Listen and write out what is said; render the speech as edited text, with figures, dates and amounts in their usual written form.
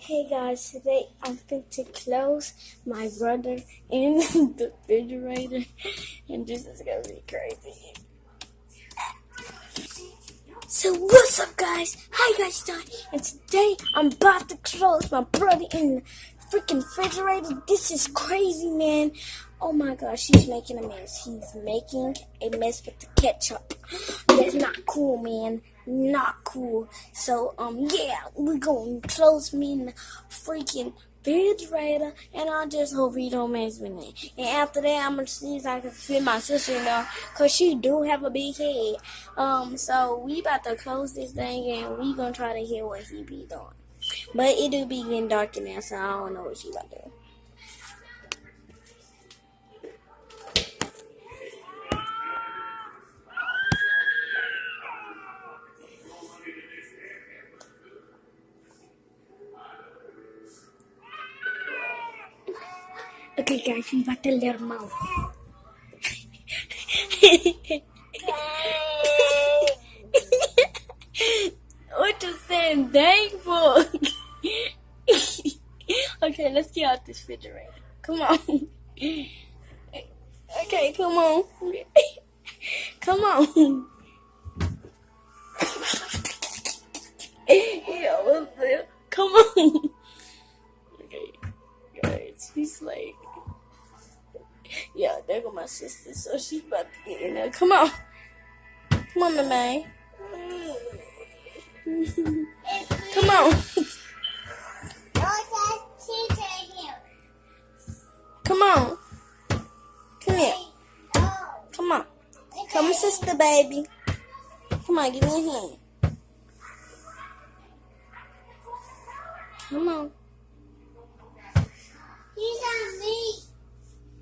Hey guys, today I'm going to close my brother in the refrigerator, and this is gonna be crazy. So what's up, guys? Hi guys, and today I'm about to close my brother in the freaking refrigerator. This is crazy, man. Oh my gosh, he's making a mess. He's making a mess with the ketchup. That's not cool, man. Not cool. So, yeah, we're going to close me in the freaking refrigerator, and I just hope he don't mess with me. And after that, I'm going to see if I can fit my sister in there, because she do have a big head. So we about to close this thing, and we going to try to hear what he be doing. But it do be getting dark in there, so I don't know what she about to do. Okay, guys, we about to let him out. What you saying, dang for? Okay, let's get out this refrigerator. Come on. Okay, come on. Come on. Yeah, what's there? Come on. Okay, guys, she's like, yeah, there go my sister, so she's about to get in there. Come on. Come on, man. Come on. Come on. Come here. Come on. Come on, sister, baby. Come on, give me a hand. Come on.